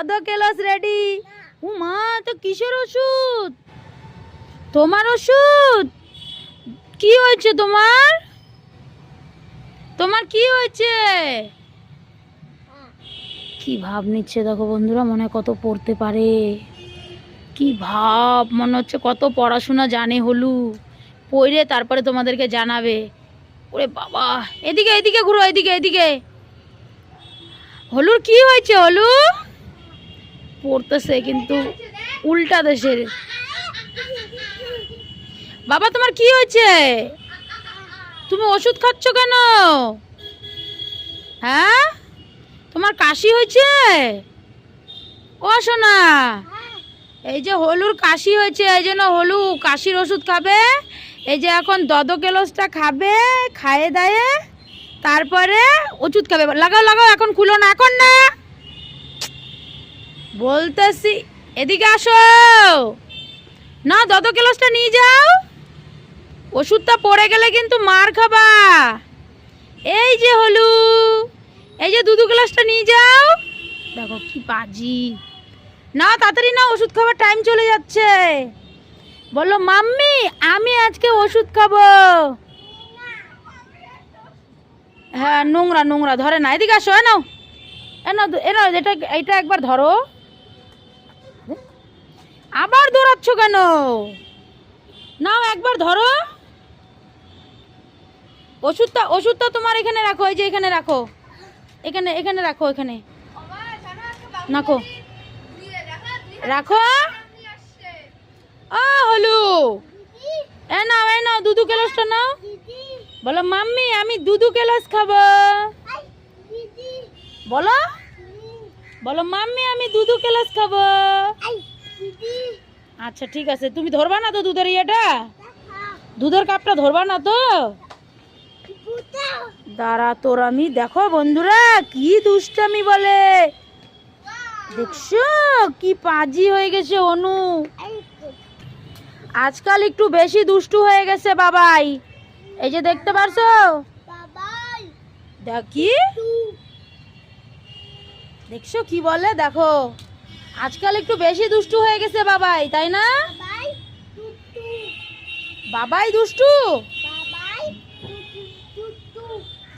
Class ready. ও মা, তো কিসের ওষুধ? তোমার ওষুধ? কি হয়েছে তোমার? তোমার কি হয়েছে? কি ভাব নিচ্ছে দেখো বন্ধুরা, মনে হয় কত পড়তে পারে। কি ভাব, মনে হচ্ছে কত পড়াশোনা জানে হলু। পড়ে তারপরে তোমাদেরকে জানাবে। ওরে বাবা, এদিকে এদিকে ঘুরো, এদিকে এদিকে। হলুর কি হয়েছে? হলু পড়তেছে কিন্তু উল্টা দেশের। বাবা তোমার কি হয়েছে? তুমি ওষুধ খাচ্ছ কেন? হ্যাঁ, তোমার কাশি হয়েছে? ও সোনা, এই যে হলুর কাশি হয়েছে, এই জন্য হলু কাশির ওষুধ খাবে। এই যে এখন দদকেলসটা খাবে, খায়ে দায়ে তারপরে ওষুধ খাবে। লাগাও লাগাও, এখন খুলো না, এখন না বলতেছি। এদিকে আসো না, দদকেলসটা নিয়ে যাও। ওষুধটা পড়ে গেলে কিন্তু মার খাবা। এই যে হলু, এই যে দুধু গ্লাসটা নিয়ে যাও। দেখো কি বাজি। না তাড়াতাড়ি না, ওষুধ খাবার টাইম চলে যাচ্ছে। বললো মাম্মি আমি আজকে ওষুধ খাবো। হ্যাঁ, নোংরা নোংরা ধরে না। এদিকে আসো, এনাও এনাও এনাও, এটা একবার ধরো। আবার দৌড়াচ্ছ কেন? নাও একবার ধরো। ওষুধটা তোমার এখানে রাখো, এই যে এখানে রাখো, এখানে এখানে রাখো, এখানে রাখো রাখো। হলু, এ নাও দুধু কেলসটা নাও। বলো মাম্মি আমি দুধু কেলস খাবো। বলো বলো মাম্মি আমি দুধু কেলস খাবো। আচ্ছা ঠিক আছে, তুমি ধরবা না তো দুধের ইয়েটা? দুধের কাপটা ধরবা না তো? দাঁড়া তোর আমি, দেখো বন্ধুরা কি দুষ্টামি বলে। দেখছো কি পাজি হয়ে গেছে অনু। আজকাল একটু বেশি দুষ্টু হয়ে গেছে বাবাই। এই যে দেখতে পারছো দেখি, দেখছো কি বলে, দেখো আজকাল একটু বেশি দুষ্টু হয়ে গেছে বাবাই, তাই না? বাবাই দুষ্টু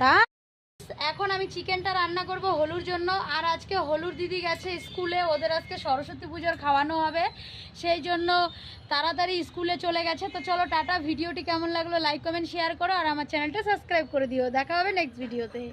তা। এখন আমি চিকেনটা রান্না করব হলুর জন্য। আর আজকে হলুর দিদি গেছে স্কুলে, ওদের আজকে সরস্বতী পুজোর খাওয়ানো হবে, সেই জন্য তাড়াতাড়ি স্কুলে চলে গেছে। তো চলো টাটা। ভিডিওটি কেমন লাগলো লাইক কমেন্ট শেয়ার করো, আর আমার চ্যানেলটা সাবস্ক্রাইব করে দিও। দেখা হবে নেক্সট ভিডিওতে।